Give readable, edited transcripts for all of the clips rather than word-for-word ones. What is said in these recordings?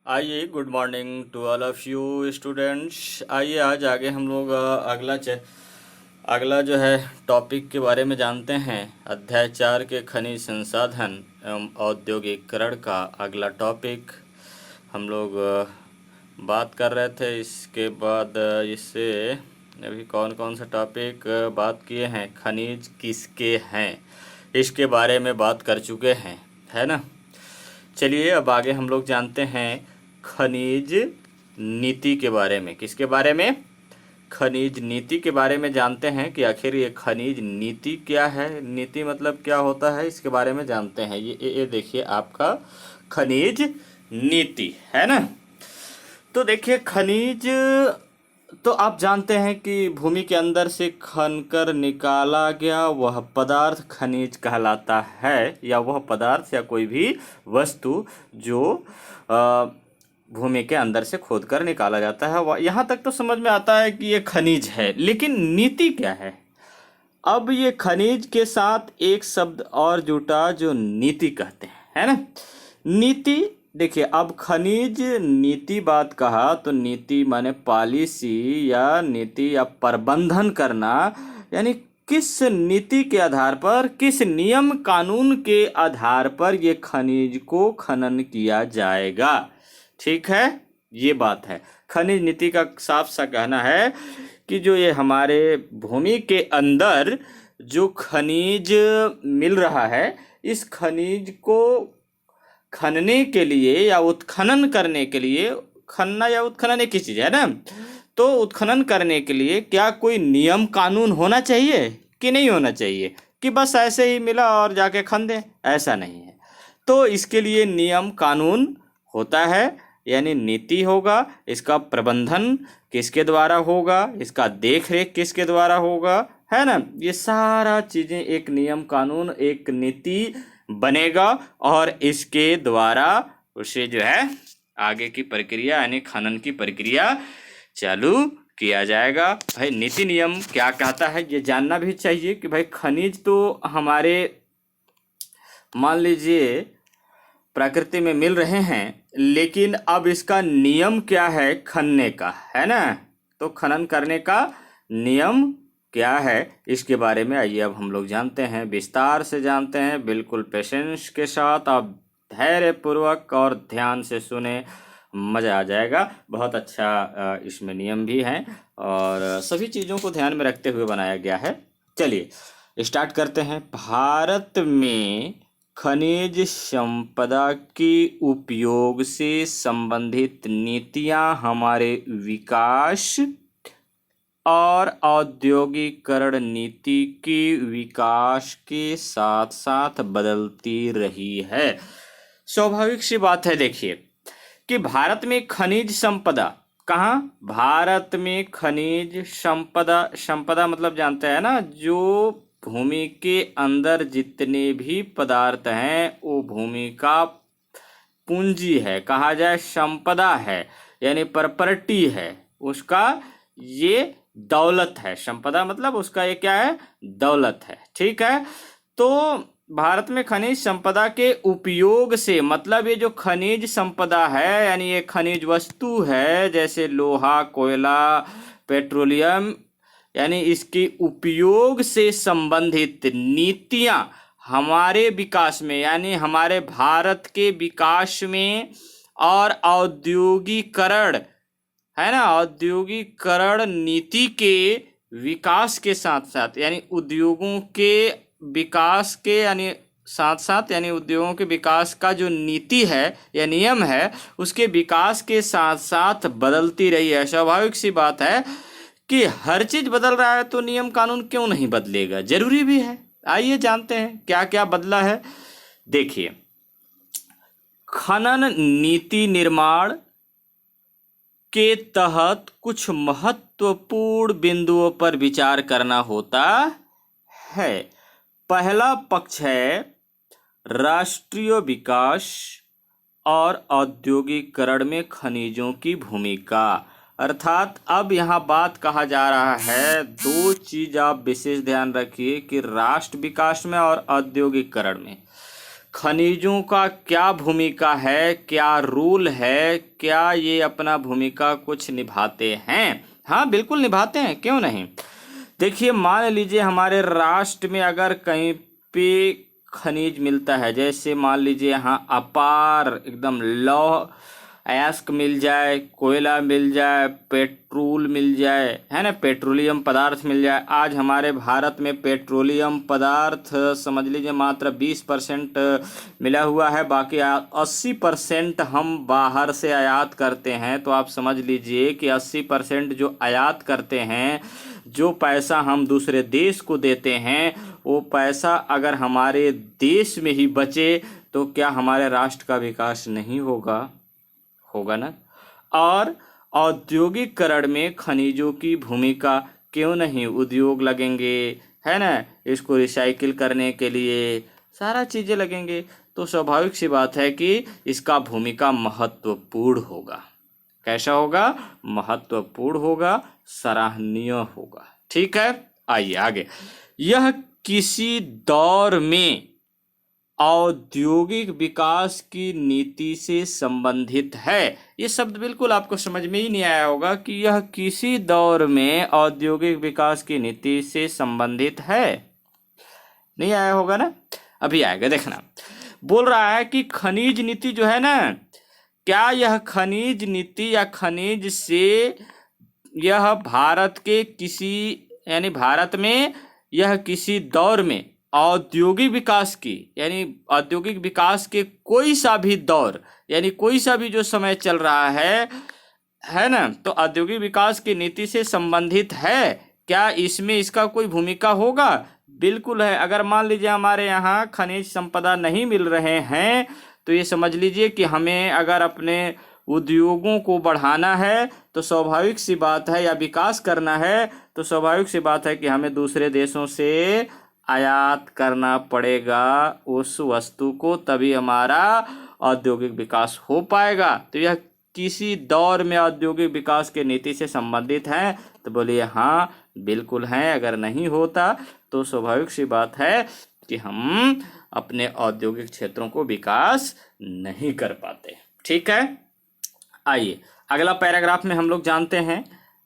आइए, good morning to all of you students. आइए आज आगे हम लोग अगला जो है टॉपिक के बारे में जानते हैं। अध्याय 4 के खनिज संसाधन एवं औद्योगिकरण का अगला टॉपिक हम लोग बात कर रहे थे। इसके बाद इससे अभी कौन कौन सा टॉपिक बात किए हैं, खनिज किसके हैं इसके बारे में बात कर चुके हैं, है ना। चलिए अब आगे हम लोग जानते हैं खनिज नीति के बारे में। किसके बारे में? खनिज नीति के बारे में जानते हैं कि आखिर ये खनिज नीति क्या है, नीति मतलब क्या होता है, इसके बारे में जानते हैं। ये देखिए आपका खनिज नीति है ना। तो देखिए खनिज, तो आप जानते हैं कि भूमि के अंदर से खनकर निकाला गया वह पदार्थ खनिज कहलाता है, या वह पदार्थ या कोई भी वस्तु जो भूमि के अंदर से खोदकर निकाला जाता है। यहाँ तक तो समझ में आता है कि ये खनिज है, लेकिन नीति क्या है? अब ये खनिज के साथ एक शब्द और जुटा जो नीति कहते हैं, है ना। नीति देखिए, अब खनिज नीति बात कहा तो नीति माने पॉलिसी या नीति या प्रबंधन करना, यानी किस नीति के आधार पर, किस नियम कानून के आधार पर ये खनिज को खनन किया जाएगा। ठीक है, ये बात है। खनिज नीति का साफ सा कहना है कि जो ये हमारे भूमि के अंदर जो खनिज मिल रहा है, इस खनिज को खनने के लिए या उत्खनन करने के लिए, खनना या उत्खनन एक ही चीज है ना, तो उत्खनन करने के लिए क्या कोई नियम कानून होना चाहिए कि नहीं होना चाहिए कि बस ऐसे ही मिला और जाके खन दें? ऐसा नहीं है। तो इसके लिए नियम कानून होता है, यानी नीति होगा। इसका प्रबंधन किसके द्वारा होगा, इसका देख रेख किसके द्वारा होगा, है ना। ये सारा चीजें एक नियम कानून, एक नीति बनेगा और इसके द्वारा उसे जो है आगे की प्रक्रिया यानी खनन की प्रक्रिया चालू किया जाएगा। भाई नीति नियम क्या कहता है ये जानना भी चाहिए कि भाई खनिज तो हमारे मान लीजिए प्रकृति में मिल रहे हैं, लेकिन अब इसका नियम क्या है खनने का, है ना। तो खनन करने का नियम क्या है इसके बारे में आइए अब हम लोग जानते हैं, विस्तार से जानते हैं। बिल्कुल पेशेंस के साथ आप धैर्य पूर्वक और ध्यान से सुने, मज़ा आ जाएगा। बहुत अच्छा इसमें नियम भी हैं और सभी चीज़ों को ध्यान में रखते हुए बनाया गया है। चलिए स्टार्ट करते हैं। भारत में खनिज संपदा के उपयोग से संबंधित नीतियां हमारे विकास और औद्योगिकरण नीति के विकास के साथ साथ बदलती रही है। स्वाभाविक सी बात है देखिए कि भारत में खनिज संपदा, कहाँ? भारत में खनिज संपदा, संपदा मतलब जानते हैं ना, जो भूमि के अंदर जितने भी पदार्थ हैं वो भूमि का पूंजी है, कहा जाए संपदा है, यानी प्रॉपर्टी है उसका, ये दौलत है। संपदा मतलब उसका ये क्या है? दौलत है। ठीक है, तो भारत में खनिज संपदा के उपयोग से मतलब ये जो खनिज संपदा है यानी ये खनिज वस्तु है, जैसे लोहा, कोयला, पेट्रोलियम, यानी इसके उपयोग से संबंधित नीतियां हमारे विकास में यानी हमारे भारत के विकास में और औद्योगिकरण, है ना, औद्योगिकरण नीति के विकास के साथ साथ, यानी उद्योगों के विकास के यानी साथ साथ, यानी उद्योगों के विकास का जो नीति है या नियम है उसके विकास के साथ साथ बदलती रही है। स्वाभाविक सी बात है कि हर चीज बदल रहा है तो नियम कानून क्यों नहीं बदलेगा, जरूरी भी है। आइए जानते हैं क्या क्या बदला है। देखिए, खनन नीति निर्माण के तहत कुछ महत्वपूर्ण बिंदुओं पर विचार करना होता है। पहला पक्ष है राष्ट्रीय विकास और औद्योगिकरण में खनिजों की भूमिका, अर्थात अब यहाँ बात कहा जा रहा है, दो चीज आप विशेष ध्यान रखिए कि राष्ट्र विकास में और औद्योगिकरण में खनिजों का क्या भूमिका है, क्या रूल है, क्या ये अपना भूमिका कुछ निभाते हैं? हाँ बिल्कुल निभाते हैं, क्यों नहीं। देखिए मान लीजिए हमारे राष्ट्र में अगर कहीं पे खनिज मिलता है, जैसे मान लीजिए यहाँ अपार एकदम लौह अयस्क मिल जाए, कोयला मिल जाए, पेट्रोल मिल जाए, है ना, पेट्रोलियम पदार्थ मिल जाए। आज हमारे भारत में पेट्रोलियम पदार्थ समझ लीजिए मात्र 20% मिला हुआ है, बाकी 80% हम बाहर से आयात करते हैं। तो आप समझ लीजिए कि 80% जो आयात करते हैं, जो पैसा हम दूसरे देश को देते हैं, वो पैसा अगर हमारे देश में ही बचे तो क्या हमारे राष्ट्र का विकास नहीं होगा? होगा ना। और औद्योगिकरण में खनिजों की भूमिका क्यों नहीं, उद्योग लगेंगे, है ना, इसको रिसाइकिल करने के लिए सारा चीज़ें लगेंगे, तो स्वाभाविक सी बात है कि इसका भूमिका महत्वपूर्ण होगा। कैसा होगा? महत्वपूर्ण होगा, सराहनीय होगा। ठीक है, आइए आगे। यह किसी दौर में औद्योगिक विकास की नीति से संबंधित है। ये शब्द बिल्कुल आपको समझ में ही नहीं आया होगा कि यह किसी दौर में औद्योगिक विकास की नीति से संबंधित है। नहीं आया होगा ना, अभी आएगा, देखना। बोल रहा है कि खनिज नीति जो है ना, क्या यह खनिज नीति या खनिज से यह भारत के किसी, यानी भारत में यह किसी दौर में औद्योगिक विकास की, यानी औद्योगिक विकास के कोई सा भी दौर, यानी कोई सा भी जो समय चल रहा है ना, तो औद्योगिक विकास की नीति से संबंधित है। क्या इसमें इसका कोई भूमिका होगा? बिल्कुल है। अगर मान लीजिए हमारे यहाँ खनिज संपदा नहीं मिल रहे हैं, तो ये समझ लीजिए कि हमें अगर अपने उद्योगों को बढ़ाना है तो स्वाभाविक सी बात है, या विकास करना है तो स्वाभाविक सी बात है कि हमें दूसरे देशों से आयात करना पड़ेगा उस वस्तु को, तभी हमारा औद्योगिक विकास हो पाएगा। तो यह किसी दौर में औद्योगिक विकास के नीति से संबंधित है? तो बोलिए हाँ बिल्कुल है। अगर नहीं होता तो स्वाभाविक सी बात है कि हम अपने औद्योगिक क्षेत्रों को विकास नहीं कर पाते। ठीक है, आइए अगला पैराग्राफ में हम लोग जानते हैं।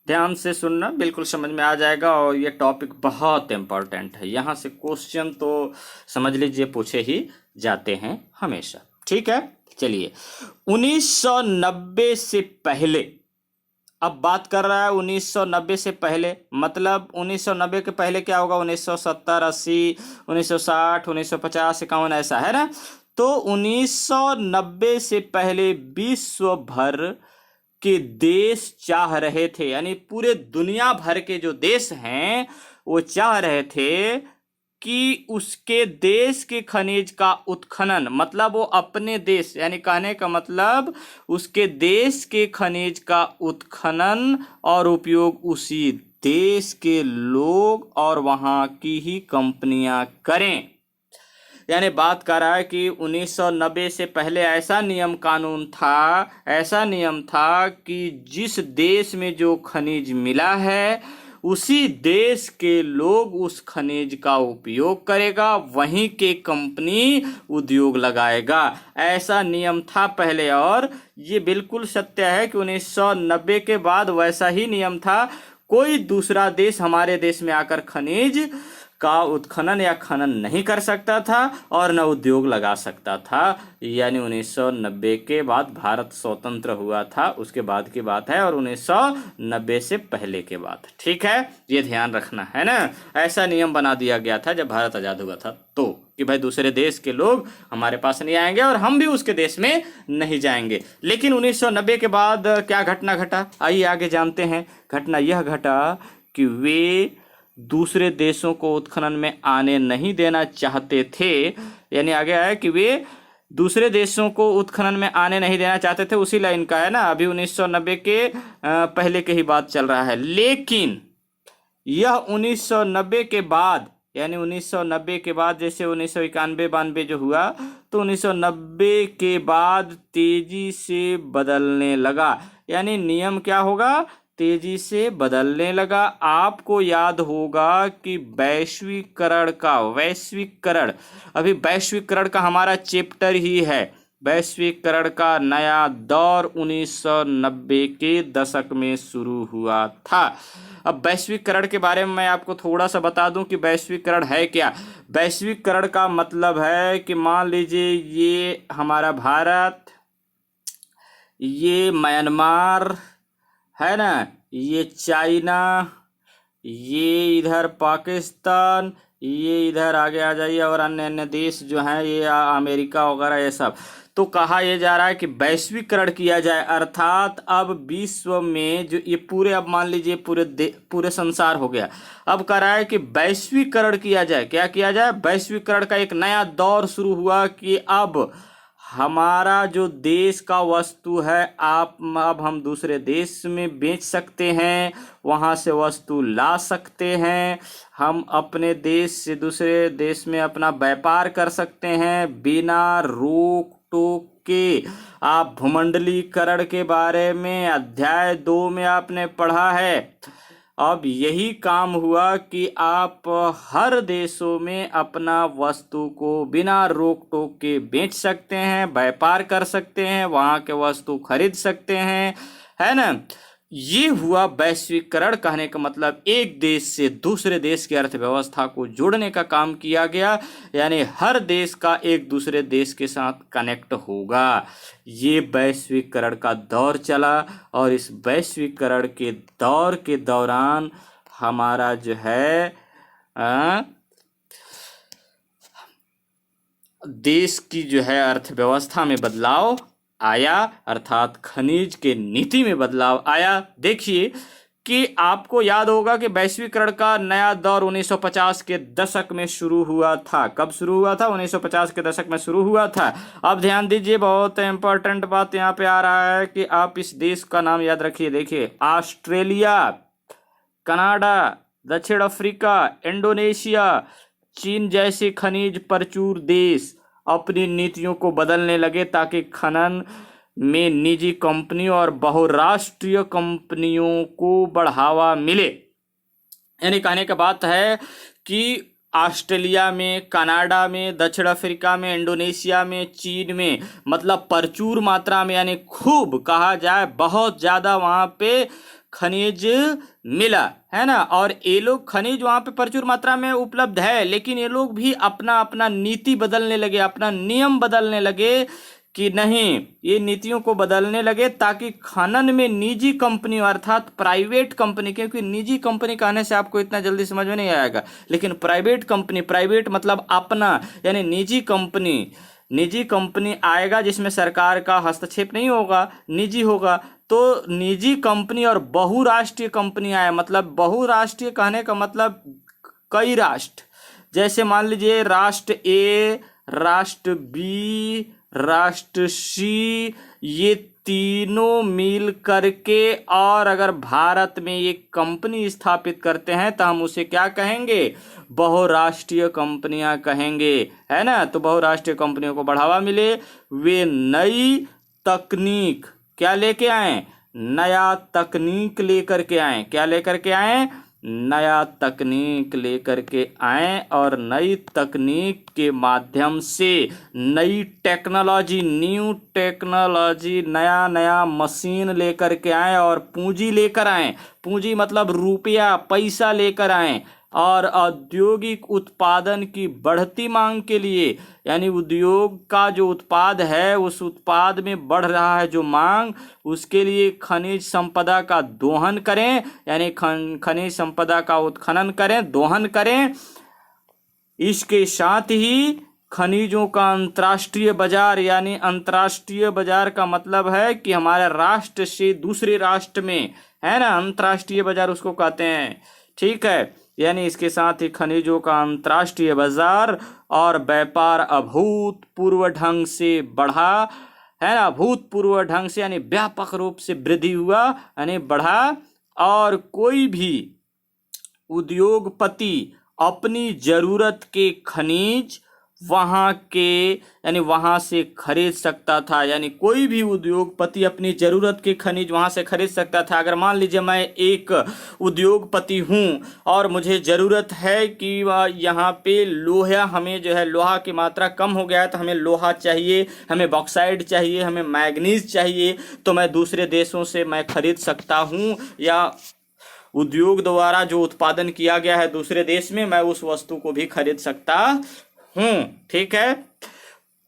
ध्यान से सुनना, बिल्कुल समझ में आ जाएगा, और ये टॉपिक बहुत इम्पोर्टेंट है। यहाँ से क्वेश्चन तो समझ लीजिए पूछे ही जाते हैं हमेशा। ठीक है, चलिए 1990 से पहले, अब बात कर रहा है 1990 से पहले, मतलब 1990 के पहले क्या होगा? 1970, 80, 1960, 1950, 51, ऐसा है ना। तो 1990 से पहले विश्व भर के देश चाह रहे थे, यानी पूरे दुनिया भर के जो देश हैं वो चाह रहे थे कि उसके देश के खनिज का उत्खनन, मतलब वो अपने देश, यानी कहने का मतलब उसके देश के खनिज का उत्खनन और उपयोग उसी देश के लोग और वहाँ की ही कंपनियां करें। यानी बात कर रहा है कि 1990 से पहले ऐसा नियम कानून था, ऐसा नियम था कि जिस देश में जो खनिज मिला है उसी देश के लोग उस खनिज का उपयोग करेगा, वहीं के कंपनी उद्योग लगाएगा। ऐसा नियम था पहले, और ये बिल्कुल सत्य है कि 1990 के बाद वैसा ही नियम था। कोई दूसरा देश हमारे देश में आकर खनिज का उत्खनन या खनन नहीं कर सकता था और न उद्योग लगा सकता था। यानी 1990 के बाद भारत स्वतंत्र हुआ था, उसके बाद की बात है, और 1990 से पहले के बात। ठीक है, ये ध्यान रखना है ना। ऐसा नियम बना दिया गया था जब भारत आज़ाद हुआ था, तो कि भाई दूसरे देश के लोग हमारे पास नहीं आएंगे और हम भी उसके देश में नहीं जाएंगे। लेकिन 1990 के बाद क्या घटना घटा, आइए आगे जानते हैं। घटना यह घटा कि वे दूसरे देशों को उत्खनन में आने नहीं देना चाहते थे। यानी आगे आया कि वे दूसरे देशों को उत्खनन में आने नहीं देना चाहते थे, उसी लाइन का है ना। अभी 1990 के पहले के ही बात चल रहा है। लेकिन यह 1990 के बाद, यानी 1990 के बाद जैसे 1991-92 जो हुआ, तो 1990 के बाद तेजी से बदलने लगा। यानी नियम क्या होगा? तेजी से बदलने लगा। आपको याद होगा कि वैश्वीकरण अभी वैश्वीकरण का हमारा चैप्टर ही है। वैश्वीकरण का नया दौर 1990 के दशक में शुरू हुआ था। अब वैश्वीकरण के बारे में मैं आपको थोड़ा सा बता दूं कि वैश्वीकरण है क्या। वैश्वीकरण का मतलब है कि मान लीजिए ये हमारा भारत, ये म्यांमार है ना, ये चाइना, ये इधर पाकिस्तान, ये इधर आगे आ जाइए और अन्य अन्य देश जो हैं ये अमेरिका वगैरह ये सब। तो कहा यह जा रहा है कि वैश्वीकरण किया जाए, अर्थात अब विश्व में जो ये पूरे, अब मान लीजिए पूरे संसार हो गया। अब कह रहा है कि वैश्वीकरण किया जाए। क्या किया जाए? वैश्वीकरण का एक नया दौर शुरू हुआ कि अब हमारा जो देश का वस्तु है अब हम दूसरे देश में बेच सकते हैं, वहाँ से वस्तु ला सकते हैं, हम अपने देश से दूसरे देश में अपना व्यापार कर सकते हैं बिना रोक टोक के। आप भूमंडलीकरण के बारे में अध्याय 2 में आपने पढ़ा है। अब यही काम हुआ कि आप हर देशों में अपना वस्तु को बिना रोक टोक के बेच सकते हैं, व्यापार कर सकते हैं, वहाँ के वस्तु खरीद सकते हैं, है ना। ये हुआ वैश्वीकरण। कहने का मतलब एक देश से दूसरे देश की अर्थव्यवस्था को जोड़ने का काम किया गया, यानी हर देश का एक दूसरे देश के साथ कनेक्ट होगा। ये वैश्वीकरण का दौर चला और इस वैश्वीकरण के दौर के दौरान हमारा जो है देश की जो है अर्थव्यवस्था में बदलाव आया, अर्थात खनिज के नीति में बदलाव आया। देखिए कि आपको याद होगा कि वैश्वीकरण का नया दौर 1950 के दशक में शुरू हुआ था। कब शुरू हुआ था? 1950 के दशक में शुरू हुआ था। अब ध्यान दीजिए, बहुत इंपॉर्टेंट बात यहाँ पे आ रहा है कि आप इस देश का नाम याद रखिए। देखिए, ऑस्ट्रेलिया, कनाडा, दक्षिण अफ्रीका, इंडोनेशिया, चीन जैसे खनिज प्रचुर देश अपनी नीतियों को बदलने लगे ताकि खनन में निजी कंपनियों और बहुराष्ट्रीय कंपनियों को बढ़ावा मिले। यानी कहने का बात है कि ऑस्ट्रेलिया में, कनाडा में, दक्षिण अफ्रीका में, इंडोनेशिया में, चीन में, मतलब प्रचुर मात्रा में, यानी खूब कहा जाए बहुत ज़्यादा वहाँ पे खनिज मिला, है ना। और ये लोग खनिज वहाँ पे प्रचुर मात्रा में उपलब्ध है, लेकिन ये लोग भी अपना अपना नीति बदलने लगे, अपना नियम बदलने लगे कि नहीं, ये नीतियों को बदलने लगे ताकि खनन में निजी कंपनी अर्थात प्राइवेट कंपनी, क्योंकि निजी कंपनी कहने से आपको इतना जल्दी समझ में नहीं आएगा, लेकिन प्राइवेट कंपनी, प्राइवेट मतलब अपना, यानी निजी कंपनी आएगा जिसमें सरकार का हस्तक्षेप नहीं होगा, निजी होगा। तो निजी कंपनी और बहुराष्ट्रीय कंपनी आए, मतलब बहुराष्ट्रीय कहने का मतलब कई राष्ट्र, जैसे मान लीजिए राष्ट्र ए, राष्ट्र बी, राष्ट्र सी, ये तीनों मिल करके और अगर भारत में ये कंपनी स्थापित करते हैं तो हम उसे क्या कहेंगे? बहुराष्ट्रीय कंपनियां कहेंगे, है ना। तो बहुराष्ट्रीय कंपनियों को बढ़ावा मिले, वे नई तकनीक क्या लेके आए? नया तकनीक लेकर के आए। क्या लेकर के आए? नया तकनीक लेकर के आए और नई तकनीक के माध्यम से नई टेक्नोलॉजी, न्यू टेक्नोलॉजी, नया नया मशीन लेकर के आए और पूंजी लेकर आए। पूंजी मतलब रुपया, पैसा लेकर आए और औद्योगिक उत्पादन की बढ़ती मांग के लिए, यानी उद्योग का जो उत्पाद है उस उत्पाद में बढ़ रहा है जो मांग, उसके लिए खनिज संपदा का दोहन करें, यानी खनिज संपदा का उत्खनन करें, दोहन करें। इसके साथ ही खनिजों का अंतर्राष्ट्रीय बाजार, यानी अंतर्राष्ट्रीय बाजार का मतलब है कि हमारे राष्ट्र से दूसरे राष्ट्र में, है ना, अंतर्राष्ट्रीय बाजार उसको कहते हैं, ठीक है। यानी इसके साथ ही खनिजों का अंतर्राष्ट्रीय बाजार और व्यापार अभूतपूर्व ढंग से बढ़ा, है ना, अभूतपूर्व ढंग से यानी व्यापक रूप से वृद्धि हुआ, यानी बढ़ा। और कोई भी उद्योगपति अपनी जरूरत के खनिज वहाँ के यानी वहाँ से खरीद सकता था। यानी कोई भी उद्योगपति अपनी ज़रूरत के खनिज वहाँ से खरीद सकता था। अगर मान लीजिए मैं एक उद्योगपति हूँ और मुझे ज़रूरत है कि यहाँ पे लोहा, हमें जो है लोहा की मात्रा कम हो गया है तो हमें लोहा चाहिए, हमें बॉक्साइट चाहिए, हमें मैग्नीज चाहिए, तो मैं दूसरे देशों से मैं खरीद सकता हूँ, या उद्योग द्वारा जो उत्पादन किया गया है दूसरे देश में मैं उस वस्तु को भी खरीद सकता हूँ। ठीक है,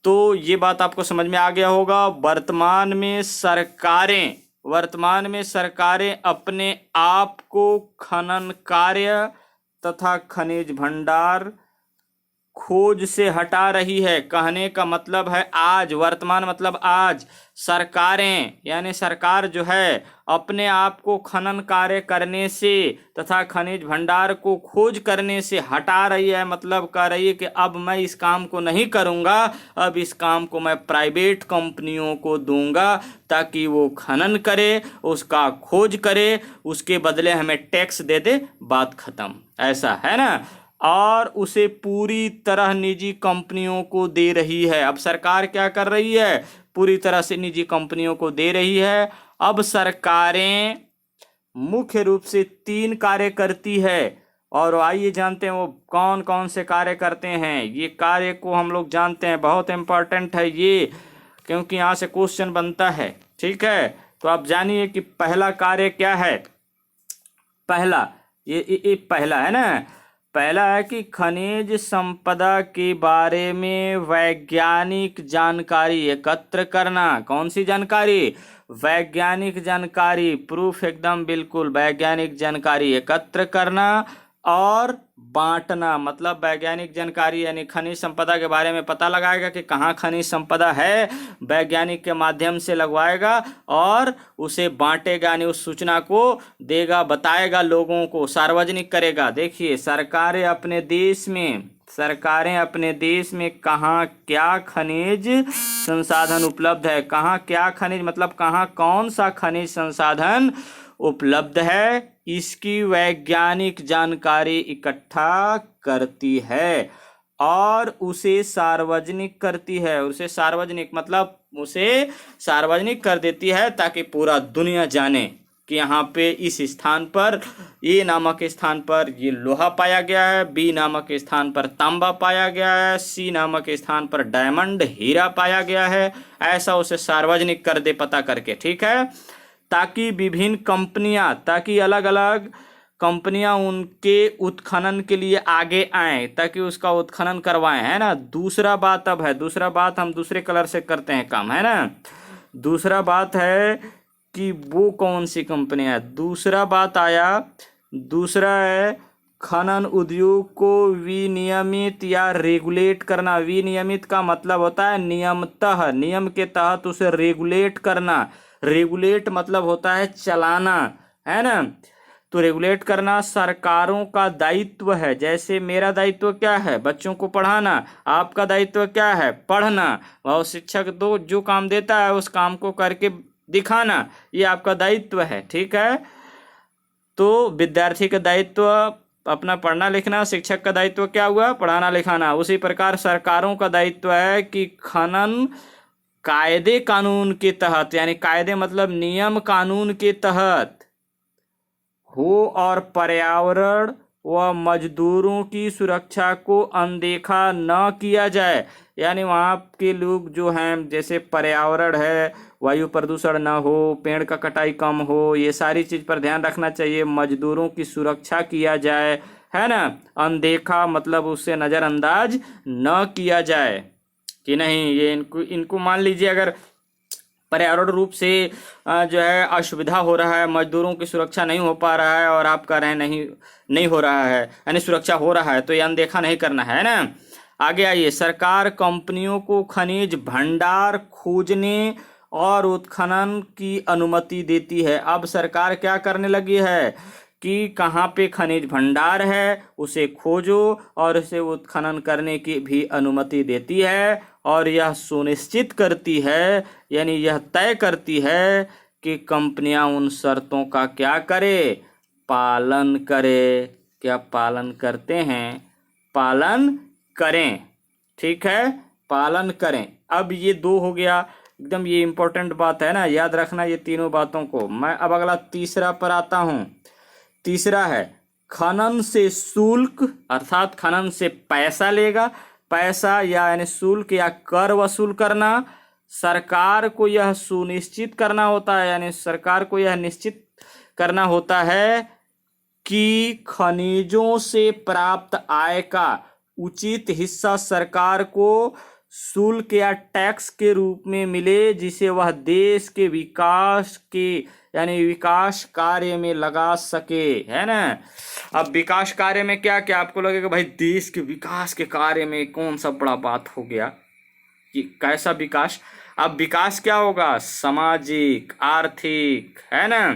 तो ये बात आपको समझ में आ गया होगा। वर्तमान में सरकारें अपने आप को खनन कार्य तथा खनिज भंडार खोज से हटा रही है। कहने का मतलब है आज, वर्तमान मतलब आज, सरकारें यानी सरकार जो है अपने आप को खनन कार्य करने से तथा खनिज भंडार को खोज करने से हटा रही है। मतलब कह रही है कि अब मैं इस काम को नहीं करूँगा, अब इस काम को मैं प्राइवेट कंपनियों को दूंगा ताकि वो खनन करे, उसका खोज करे, उसके बदले हमें टैक्स दे दे, बात खत्म। ऐसा है ना, और उसे पूरी तरह निजी कंपनियों को दे रही है। अब सरकार क्या कर रही है, पूरी तरह से निजी कंपनियों को दे रही है। अब सरकारें मुख्य रूप से 3 कार्य करती है, और आइए जानते हैं वो कौन कौन से कार्य करते हैं। ये कार्य को हम लोग जानते हैं, बहुत इम्पोर्टेंट है ये, क्योंकि यहाँ से क्वेश्चन बनता है। ठीक है, तो आप जानिए कि पहला कार्य क्या है। पहला ये पहला है ना, पहला है कि खनिज संपदा के बारे में वैज्ञानिक जानकारी एकत्र करना। कौन सी जानकारी, वैज्ञानिक जानकारी, प्रूफ एकदम बिल्कुल, वैज्ञानिक जानकारी एकत्र करना और बांटना। मतलब वैज्ञानिक जानकारी यानी खनिज संपदा के बारे में पता लगाएगा कि कहाँ खनिज संपदा है, वैज्ञानिक के माध्यम से लगवाएगा और उसे बांटेगा, यानी उस सूचना को देगा, बताएगा, लोगों को सार्वजनिक करेगा। देखिए सरकारें अपने देश में कहाँ क्या खनिज संसाधन उपलब्ध है, कहाँ क्या खनिज मतलब कहाँ कौन सा खनिज संसाधन उपलब्ध है, इसकी वैज्ञानिक जानकारी इकट्ठा करती है और उसे सार्वजनिक करती है। उसे सार्वजनिक मतलब उसे सार्वजनिक कर देती है ताकि पूरा दुनिया जाने कि यहाँ पे इस स्थान पर, ए नामक स्थान पर ये लोहा पाया गया है, बी नामक स्थान पर तांबा पाया गया है, सी नामक स्थान पर डायमंड हीरा पाया गया है। ऐसा उसे सार्वजनिक कर दे पता करके। ठीक है, ताकि विभिन्न कंपनियां, ताकि अलग अलग कंपनियां उनके उत्खनन के लिए आगे आएं, ताकि उसका उत्खनन करवाएं, है ना। दूसरा बात अब है, दूसरा बात हम दूसरे कलर से करते हैं काम, है ना। दूसरा बात है कि वो कौन सी कंपनियां है। दूसरा बात आया, दूसरा है खनन उद्योग को विनियमित या रेगुलेट करना। विनियमित का मतलब होता है नियमतः, नियम के तहत उसे रेगुलेट करना। रेगुलेट मतलब होता है चलाना, है ना। तो रेगुलेट करना सरकारों का दायित्व है। जैसे मेरा दायित्व क्या है, बच्चों को पढ़ाना, आपका दायित्व क्या है, पढ़ना। वह शिक्षक दो जो काम देता है उस काम को करके दिखाना, ये आपका दायित्व है। ठीक है, तो विद्यार्थी का दायित्व अपना पढ़ना लिखना, शिक्षक का दायित्व क्या हुआ, पढ़ाना लिखाना। उसी प्रकार सरकारों का दायित्व है कि खनन कायदे कानून के तहत, यानी कायदे मतलब नियम कानून के तहत हो और पर्यावरण व मजदूरों की सुरक्षा को अनदेखा न किया जाए। यानी वहाँ के लोग जो हैं, जैसे पर्यावरण है, वायु प्रदूषण न हो, पेड़ का कटाई कम हो, ये सारी चीज़ पर ध्यान रखना चाहिए। मजदूरों की सुरक्षा किया जाए, है ना। अनदेखा मतलब उससे नज़रअंदाज न किया जाए कि नहीं, ये इनको मान लीजिए अगर पर्यावरण रूप से जो है असुविधा हो रहा है, मजदूरों की सुरक्षा नहीं हो पा रहा है और आप कह रहे हैं नहीं हो रहा है, यानी सुरक्षा हो रहा है, तो ये अनदेखा नहीं करना है ना। आगे आइए, सरकार कंपनियों को खनिज भंडार खोजने और उत्खनन की अनुमति देती है। अब सरकार क्या करने लगी है कि कहाँ पे खनिज भंडार है उसे खोजो और उसे उत्खनन करने की भी अनुमति देती है, और यह सुनिश्चित करती है, यानी यह तय करती है कि कंपनियां उन शर्तों का क्या करे, पालन करे। क्या पालन करते हैं, पालन करें। ठीक है, पालन करें। अब ये 2 हो गया, एकदम ये इंपॉर्टेंट बात है ना, याद रखना ये तीनों बातों को। मैं अब अगला तीसरा पर आता हूं। तीसरा है खनन से शुल्क, अर्थात खनन से पैसा लेगा, पैसा यानी शुल्क या कर वसूल करना। सरकार को यह सुनिश्चित करना होता है, यानी सरकार को यह निश्चित करना होता है कि खनिजों से प्राप्त आय का उचित हिस्सा सरकार को शुल्क या टैक्स के रूप में मिले, जिसे वह देश के विकास के यानी विकास कार्य में लगा सके, है ना। अब विकास कार्य में क्या क्या आपको लगेगा भाई, देश के विकास के कार्य में कौन सा बड़ा बात हो गया कि कैसा विकास। अब विकास क्या होगा, सामाजिक, आर्थिक, है ना,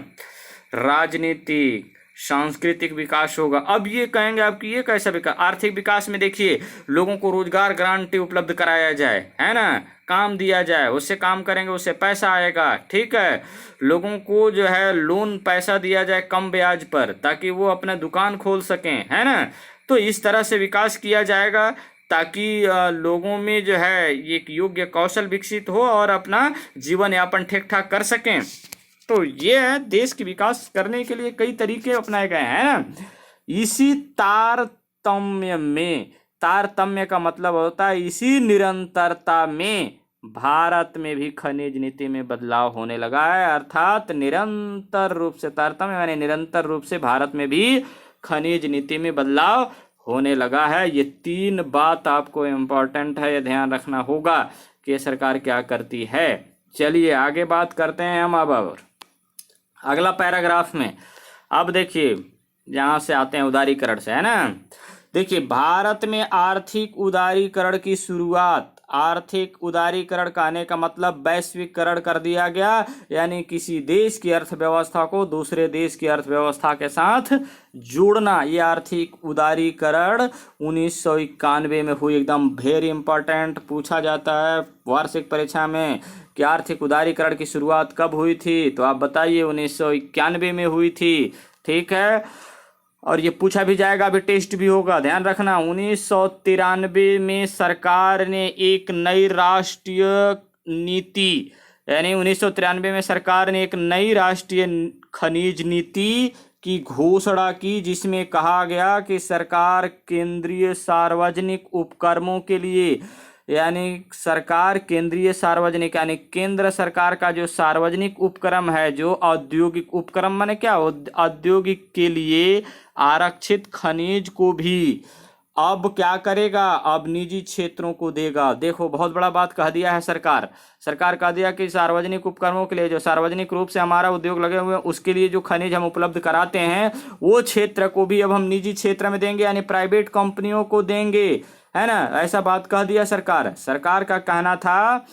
राजनीतिक, सांस्कृतिक विकास होगा। अब ये कहेंगे आपकी ये कैसा विकास, आर्थिक विकास में देखिए लोगों को रोजगार गारंटी उपलब्ध कराया जाए, है ना, काम दिया जाए, उससे काम करेंगे उससे पैसा आएगा, ठीक है। लोगों को जो है लोन पैसा दिया जाए कम ब्याज पर, ताकि वो अपना दुकान खोल सकें, है ना। तो इस तरह से विकास किया जाएगा ताकि लोगों में जो है एक योग्य कौशल विकसित हो और अपना जीवन यापन ठीक ठाक कर सकें। तो ये है देश की विकास करने के लिए कई तरीके अपनाए गए हैं ना। इसी तारतम्य में, तारतम्य का मतलब होता है इसी निरंतरता में भारत में भी खनिज नीति में बदलाव होने लगा है, अर्थात निरंतर रूप से, तारतम्य यानी निरंतर रूप से भारत में भी खनिज नीति में बदलाव होने लगा है। ये 3 बात आपको इम्पोर्टेंट है, ये ध्यान रखना होगा कि सरकार क्या करती है। चलिए आगे बात करते हैं हम अब अगला पैराग्राफ में। अब देखिए यहाँ से आते हैं उदारीकरण से, है ना। देखिए भारत में आर्थिक उदारीकरण की शुरुआत, आर्थिक उदारीकरण कहने का मतलब वैश्वीकरण कर दिया गया, यानी किसी देश की अर्थव्यवस्था को दूसरे देश की अर्थव्यवस्था के साथ जोड़ना। ये आर्थिक उदारीकरण 1991 में हुई। एकदम वेरी इंपॉर्टेंट, पूछा जाता है वार्षिक परीक्षा में कि आर्थिक उदारीकरण की शुरुआत कब हुई थी, तो आप बताइए 1991 में हुई थी, ठीक है। और ये पूछा भी जाएगा, अभी टेस्ट भी होगा, ध्यान रखना। 1993 में सरकार ने एक नई राष्ट्रीय नीति, यानी 1993 में सरकार ने एक नई राष्ट्रीय खनिज नीति की घोषणा की, जिसमें कहा गया कि सरकार केंद्रीय सार्वजनिक उपक्रमों के लिए, यानी सरकार केंद्रीय सार्वजनिक यानी केंद्र सरकार का जो सार्वजनिक उपक्रम है, जो औद्योगिक उपक्रम माने क्या, औद्योगिक के लिए आरक्षित खनिज को भी अब क्या करेगा, अब निजी क्षेत्रों को देगा। देखो बहुत बड़ा बात कह दिया है सरकार। सरकार कह दिया कि सार्वजनिक उपक्रमों के लिए, जो सार्वजनिक रूप से हमारा उद्योग लगे हुए हैं, उसके लिए जो खनिज हम उपलब्ध कराते हैं वो क्षेत्र को भी अब हम निजी क्षेत्र में देंगे, यानी प्राइवेट कंपनियों को देंगे, है ना। ऐसा बात कह दिया सरकार। सरकार का कहना था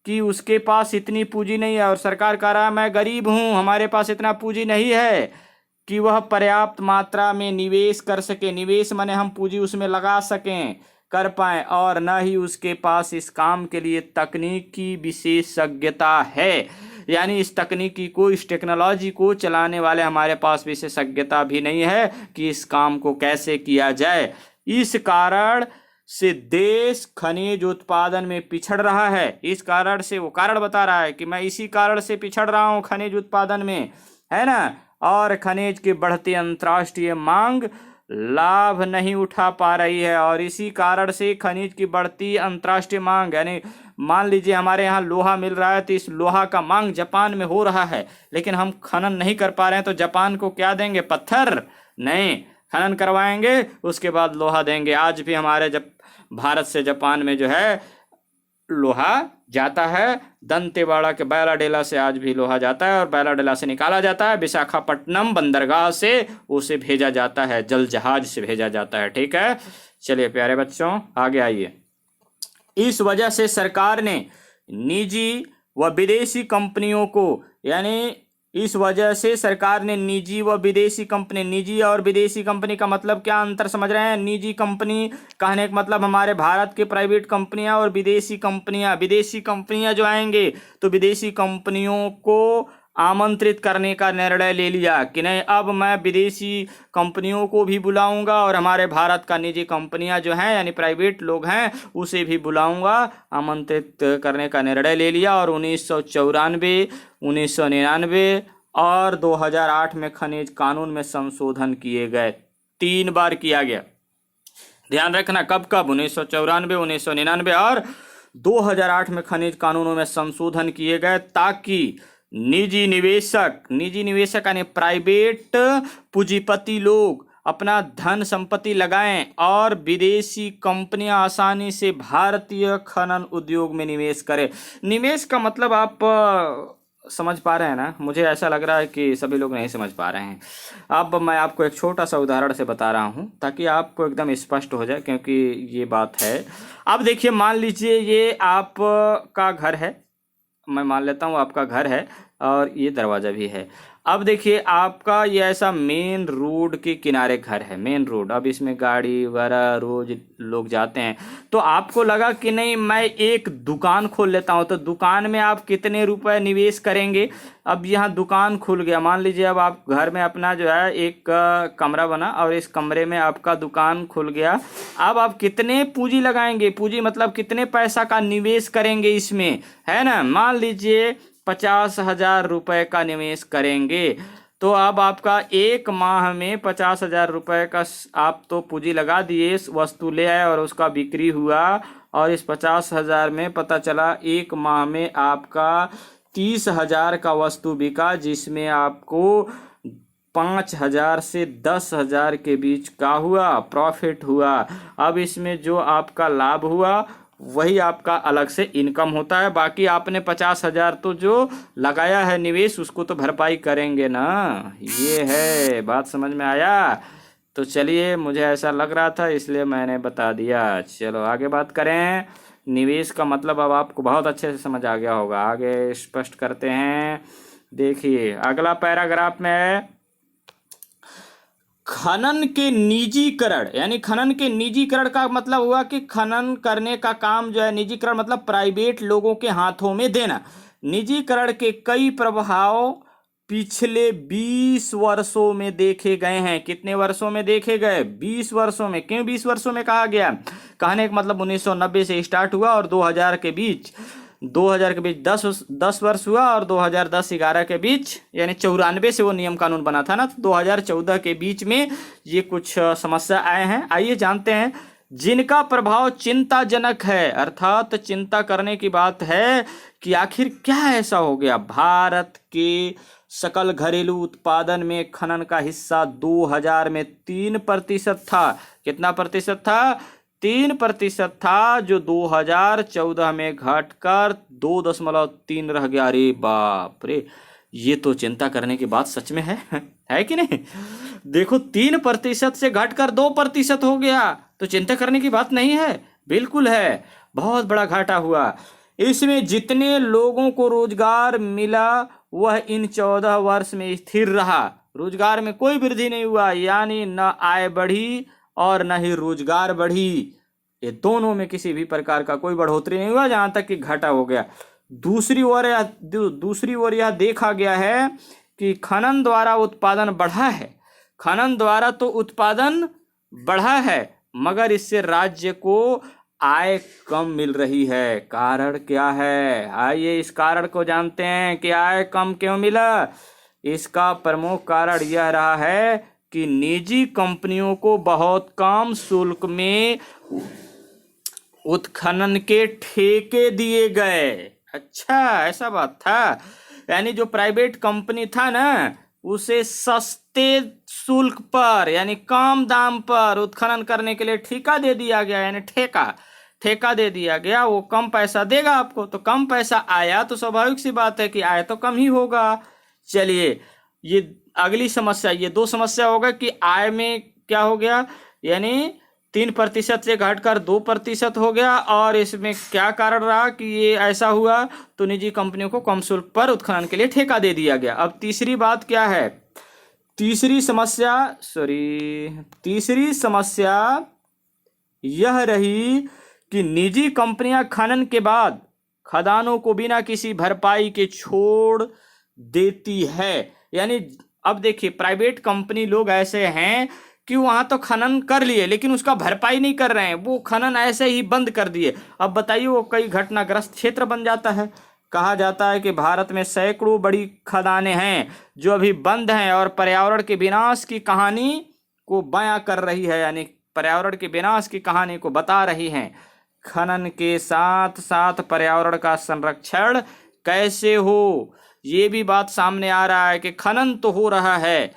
कि उसके पास इतनी पूंजी नहीं है, और सरकार कह रहा है मैं गरीब हूं, हमारे पास इतना पूंजी नहीं है कि वह पर्याप्त मात्रा में निवेश कर सके। निवेश माने हम पूंजी उसमें लगा सकें, कर पाएं, और न ही उसके पास इस काम के लिए तकनीकी विशेषज्ञता है, यानी इस तकनीकी को, इस टेक्नोलॉजी को चलाने वाले हमारे पास विशेषज्ञता भी नहीं है कि इस काम को कैसे किया जाए। इस कारण से देश खनिज उत्पादन में पिछड़ रहा है। इस कारण से, वो कारण बता रहा है कि मैं इसी कारण से पिछड़ रहा हूं खनिज उत्पादन में, है ना। और खनिज की बढ़ती अंतर्राष्ट्रीय मांग लाभ नहीं उठा पा रही है, और इसी कारण से खनिज की बढ़ती अंतर्राष्ट्रीय मांग, यानी मान लीजिए हमारे यहाँ लोहा मिल रहा है, तो इस लोहा का मांग जापान में हो रहा है, लेकिन हम खनन नहीं कर पा रहे हैं, तो जापान को क्या देंगे, पत्थर नहीं, खनन करवाएंगे उसके बाद लोहा देंगे। आज भी हमारे जब भारत से जापान में जो है लोहा जाता है, दंतेवाड़ा के बैलाडेला से आज भी लोहा जाता है, और बैलाडेला से निकाला जाता है, विशाखापट्टनम बंदरगाह से उसे भेजा जाता है, जल जहाज से भेजा जाता है, ठीक है। चलिए प्यारे बच्चों आगे आइए। इस वजह से सरकार ने निजी व विदेशी कंपनियों को, यानी इस वजह से सरकार ने निजी व विदेशी कंपनी, निजी और विदेशी कंपनी का मतलब क्या अंतर समझ रहे हैं। निजी कंपनी कहने का मतलब हमारे भारत के प्राइवेट कंपनियां, और विदेशी कंपनियां जो आएंगे तो विदेशी कंपनियों को आमंत्रित करने का निर्णय ले लिया कि नहीं, अब मैं विदेशी कंपनियों को भी बुलाऊंगा और हमारे भारत का निजी कंपनियां जो हैं यानी प्राइवेट लोग हैं उसे भी बुलाऊंगा, आमंत्रित करने का निर्णय ले लिया। और 1994, 1999 और 2008 में खनिज कानून में संशोधन किए गए। 3 बार किया गया, ध्यान रखना, कब कब, 1994, 1999 और 2008 में खनिज कानूनों में संशोधन किए गए, ताकि निजी निवेशक यानी प्राइवेट पूंजीपति लोग अपना धन संपत्ति लगाएं और विदेशी कंपनियां आसानी से भारतीय खनन उद्योग में निवेश करें। निवेश का मतलब आप समझ पा रहे हैं ना? मुझे ऐसा लग रहा है कि सभी लोग नहीं समझ पा रहे हैं। अब मैं आपको एक छोटा सा उदाहरण से बता रहा हूं ताकि आपको एकदम स्पष्ट हो जाए, क्योंकि ये बात है। अब देखिए, मान लीजिए ये आपका घर है, मैं मान लेता हूँ आपका घर है और ये दरवाज़ा भी है। अब देखिए, आपका ये ऐसा मेन रोड के किनारे घर है, मेन रोड। अब इसमें गाड़ी वगैरह रोज लोग जाते हैं, तो आपको लगा कि नहीं मैं एक दुकान खोल लेता हूँ। तो दुकान में आप कितने रुपए निवेश करेंगे? अब यहाँ दुकान खुल गया, मान लीजिए अब आप घर में अपना जो है एक कमरा बना और इस कमरे में आपका दुकान खुल गया। अब आप कितने पूंजी लगाएंगे? पूंजी मतलब कितने पैसा का निवेश करेंगे इसमें, है ना? मान लीजिए 50,000 रुपये का निवेश करेंगे। तो अब आपका एक माह में 50,000 रुपये का आप तो पूंजी लगा दिए, वस्तु ले आए और उसका बिक्री हुआ, और इस 50,000 में पता चला एक माह में आपका 30,000 का वस्तु बिका, जिसमें आपको 5,000 से 10,000 के बीच का हुआ प्रॉफिट हुआ। अब इसमें जो आपका लाभ हुआ वही आपका अलग से इनकम होता है। बाकी आपने 50,000 तो जो लगाया है निवेश उसको तो भरपाई करेंगे ना। ये है बात, समझ में आया? तो चलिए, मुझे ऐसा लग रहा था इसलिए मैंने बता दिया। चलो आगे बात करें। निवेश का मतलब अब आपको बहुत अच्छे से समझ आ गया होगा। आगे स्पष्ट करते हैं। देखिए अगला पैराग्राफ में है खनन के निजीकरण। यानी खनन के निजीकरण का मतलब हुआ कि खनन करने का काम जो है, निजीकरण मतलब प्राइवेट लोगों के हाथों में देना। निजीकरण के कई प्रभाव पिछले 20 वर्षों में देखे गए हैं। कितने वर्षों में देखे गए? 20 वर्षों में। क्यों 20 वर्षों में कहा गया? कहने का मतलब 1990 से स्टार्ट हुआ और 2000 के बीच 10 वर्ष हुआ, और 2010-11 के बीच यानी 94 से वो नियम कानून बना था ना, तो 2014 के बीच में ये कुछ समस्या आए हैं। आइए जानते हैं जिनका प्रभाव चिंताजनक है, अर्थात चिंता करने की बात है कि आखिर क्या ऐसा हो गया। भारत के सकल घरेलू उत्पादन में खनन का हिस्सा 2000 में 3% था। कितना प्रतिशत था? 3% था, जो 2014 में घटकर 2.3 रह गया। अरे बाप रे, ये तो चिंता करने की बात सच में है कि नहीं? देखो 3% से घटकर 2% हो गया, तो चिंता करने की बात नहीं है? बिल्कुल है, बहुत बड़ा घाटा हुआ। इसमें जितने लोगों को रोजगार मिला वह इन 14 वर्ष में स्थिर रहा। रोजगार में कोई वृद्धि नहीं हुआ, यानी न आय बढ़ी और न ही रोजगार बढ़ी। ये दोनों में किसी भी प्रकार का कोई बढ़ोतरी नहीं हुआ, जहां तक कि घाटा हो गया। दूसरी ओर यह देखा गया है कि खनन द्वारा उत्पादन बढ़ा है। खनन द्वारा तो उत्पादन बढ़ा है, मगर इससे राज्य को आय कम मिल रही है। कारण क्या है? आइए इस कारण को जानते हैं कि आय कम क्यों मिला। इसका प्रमुख कारण यह रहा है कि निजी कंपनियों को बहुत कम शुल्क में उत्खनन के ठेके दिए गए। अच्छा, ऐसा बात था। यानी जो प्राइवेट कंपनी था ना, उसे सस्ते शुल्क पर यानी कम दाम पर उत्खनन करने के लिए ठेका दे दिया गया। यानी ठेका दे दिया गया, वो कम पैसा देगा आपको। तो कम पैसा आया तो स्वाभाविक सी बात है कि आय तो कम ही होगा। चलिए, ये अगली समस्या, ये 2 समस्या होगा कि आय में क्या हो गया, यानी 3% से घटकर 2% हो गया। और इसमें क्या कारण रहा कि ये ऐसा हुआ, तो निजी कंपनियों को कम शुल्क पर उत्खनन के लिए ठेका दे दिया गया। अब तीसरी बात क्या है? तीसरी समस्या यह रही कि निजी कंपनियां खनन के बाद खदानों को बिना किसी भरपाई के छोड़ देती है। यानी अब देखिए प्राइवेट कंपनी लोग ऐसे हैं कि वहां तो खनन कर लिए लेकिन उसका भरपाई नहीं कर रहे हैं, वो खनन ऐसे ही बंद कर दिए। अब बताइए वो कई घटनाग्रस्त क्षेत्र बन जाता है। कहा जाता है कि भारत में सैकड़ों बड़ी खदानें हैं जो अभी बंद हैं और पर्यावरण के विनाश की कहानी को बयां कर रही है, यानी पर्यावरण के विनाश की कहानी को बता रही हैं। खनन के साथ साथ पर्यावरण का संरक्षण कैसे हो, ये भी बात सामने आ रहा है कि खनन तो हो रहा है,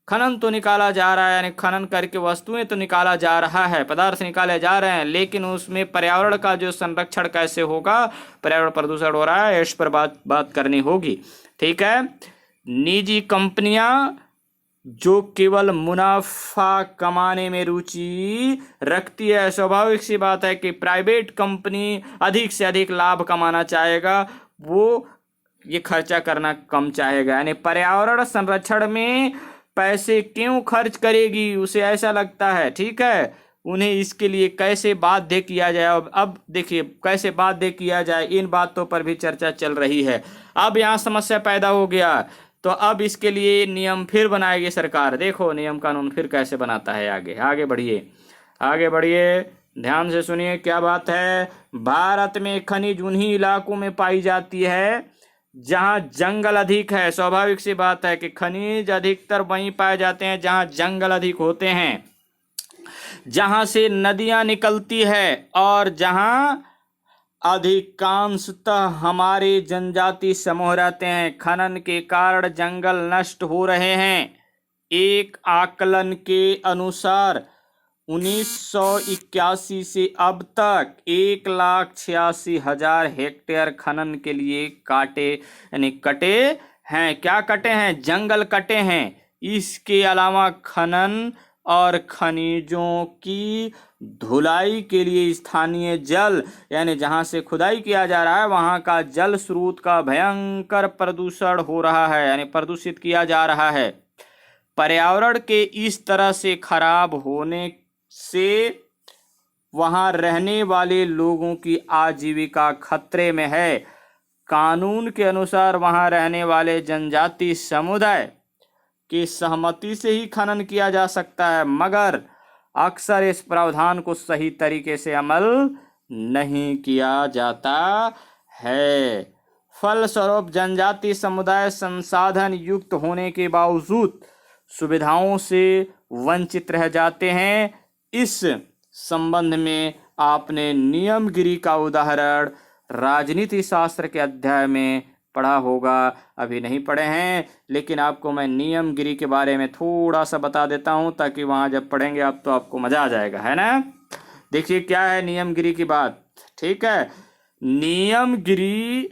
खनन तो निकाला जा रहा है, यानी खनन करके वस्तुएं तो निकाला जा रहा है, पदार्थ निकाले जा रहे हैं, लेकिन उसमें पर्यावरण का जो संरक्षण कैसे होगा, पर्यावरण प्रदूषण हो रहा है, इस पर बात करनी होगी। ठीक है। निजी कंपनियां जो केवल मुनाफा कमाने में रुचि रखती है, स्वाभाविक सी बात है कि प्राइवेट कंपनी अधिक से अधिक लाभ कमाना चाहेगा, वो ये खर्चा करना कम चाहेगा, यानी पर्यावरण संरक्षण में पैसे क्यों खर्च करेगी, उसे ऐसा लगता है। ठीक है। उन्हें इसके लिए कैसे बाध्य किया जाए, अब देखिए कैसे बाध्य किया जाए, इन बातों पर भी चर्चा चल रही है। अब यहाँ समस्या पैदा हो गया, तो अब इसके लिए नियम फिर बनाएगी सरकार। देखो नियम कानून फिर कैसे बनाता है। आगे आगे बढ़िए, आगे बढ़िए, ध्यान से सुनिए क्या बात है। भारत में खनिज उन्हीं इलाकों में पाई जाती है जहां जंगल अधिक है। स्वाभाविक सी बात है कि खनिज अधिकतर वहीं पाए जाते हैं जहां जंगल अधिक होते हैं, जहां से नदियां निकलती है और जहां अधिकांशतः हमारे जनजाति समूह रहते हैं। खनन के कारण जंगल नष्ट हो रहे हैं। एक आकलन के अनुसार 1981 से अब तक 1,86,000 हेक्टेयर खनन के लिए कटे हैं। क्या कटे हैं? जंगल कटे हैं। इसके अलावा खनन और खनिजों की धुलाई के लिए स्थानीय जल, यानी जहां से खुदाई किया जा रहा है वहां का जल स्रोत का भयंकर प्रदूषण हो रहा है, यानी प्रदूषित किया जा रहा है। पर्यावरण के इस तरह से खराब होने से वहां रहने वाले लोगों की आजीविका खतरे में है। कानून के अनुसार वहां रहने वाले जनजाति समुदाय की सहमति से ही खनन किया जा सकता है, मगर अक्सर इस प्रावधान को सही तरीके से अमल नहीं किया जाता है। फलस्वरूप जनजाति समुदाय संसाधन युक्त होने के बावजूद सुविधाओं से वंचित रह जाते हैं। इस संबंध में आपने नियमगिरी का उदाहरण राजनीति शास्त्र के अध्याय में पढ़ा होगा। अभी नहीं पढ़े हैं, लेकिन आपको मैं नियमगिरी के बारे में थोड़ा सा बता देता हूं ताकि वहां जब पढ़ेंगे आप तो आपको मजा आ जाएगा, है ना। देखिए क्या है नियमगिरी की बात। ठीक है। नियमगिरी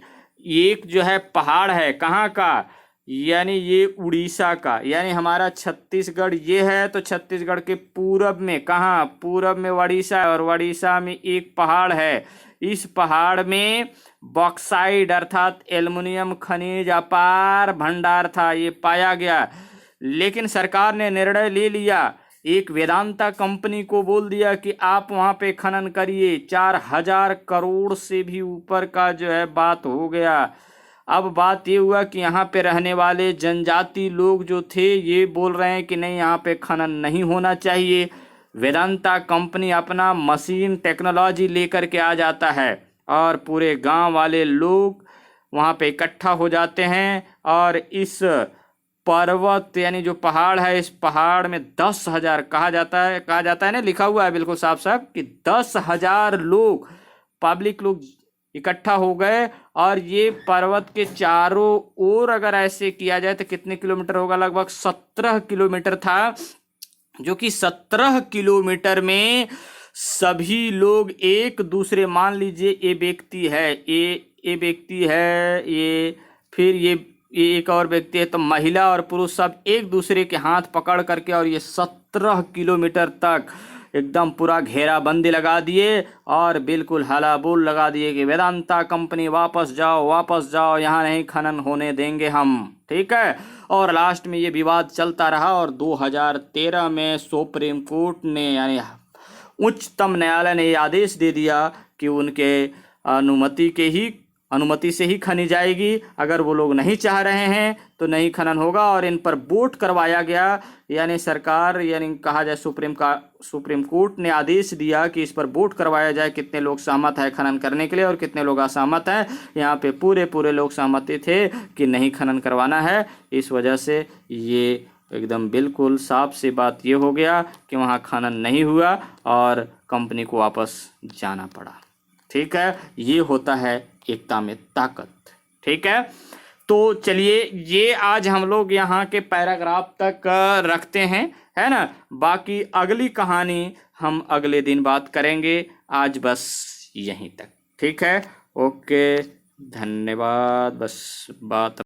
एक जो है पहाड़ है, कहाँ का, यानी ये उड़ीसा का, यानी हमारा छत्तीसगढ़ ये है, तो छत्तीसगढ़ के पूरब में, कहाँ, पूरब में उड़ीसा, और उड़ीसा में एक पहाड़ है। इस पहाड़ में बॉक्साइड अर्थात एल्युमिनियम खनिज अपार भंडार था, ये पाया गया। लेकिन सरकार ने निर्णय ले लिया, एक वेदांता कंपनी को बोल दिया कि आप वहां पे खनन करिए। 4,000 करोड़ से भी ऊपर का जो है बात हो गया। अब बात ये हुआ कि यहाँ पे रहने वाले जनजाति लोग जो थे ये बोल रहे हैं कि नहीं, यहाँ पे खनन नहीं होना चाहिए। वेदांता कंपनी अपना मशीन टेक्नोलॉजी लेकर के आ जाता है और पूरे गांव वाले लोग वहाँ पे इकट्ठा हो जाते हैं और इस पर्वत यानी जो पहाड़ है, इस पहाड़ में 10,000 कहा जाता है ना, लिखा हुआ है बिल्कुल साफ साफ कि 10,000 लोग, पब्लिक लोग इकट्ठा हो गए। और ये पर्वत के चारों ओर अगर ऐसे किया जाए तो कितने किलोमीटर होगा, लगभग 17 किलोमीटर था, जो कि 17 किलोमीटर में सभी लोग एक दूसरे, मान लीजिए ये व्यक्ति है, ये व्यक्ति है, ये फिर ये एक और व्यक्ति है, तो महिला और पुरुष सब एक दूसरे के हाथ पकड़ करके और ये 17 किलोमीटर तक एकदम पूरा घेराबंदी लगा दिए और बिल्कुल हला बोल लगा दिए कि वेदांता कंपनी वापस जाओ, यहाँ नहीं खनन होने देंगे हम। ठीक है। और लास्ट में ये विवाद चलता रहा और 2013 में सुप्रीम कोर्ट ने यानी उच्चतम न्यायालय ने ये आदेश दे दिया कि उनके अनुमति के ही अनुमति से ही खनी जाएगी। अगर वो लोग नहीं चाह रहे हैं तो नहीं खनन होगा। और इन पर वोट करवाया गया, यानी सरकार, यानी कहा जाए सुप्रीम कोर्ट ने आदेश दिया कि इस पर वोट करवाया जाए, कितने लोग सहमत है खनन करने के लिए और कितने लोग असहमत हैं। यहाँ पे पूरे लोग सहमति थे कि नहीं खनन करवाना है। इस वजह से ये एकदम बिल्कुल साफ सी बात ये हो गया कि वहाँ खनन नहीं हुआ और कंपनी को वापस जाना पड़ा। ठीक है, ये होता है एकता में ताकत। ठीक है, तो चलिए ये आज हम लोग यहाँ के पैराग्राफ तक रखते हैं, है ना। बाकी अगली कहानी हम अगले दिन बात करेंगे। आज बस यहीं तक। ठीक है, ओके, धन्यवाद। बस बात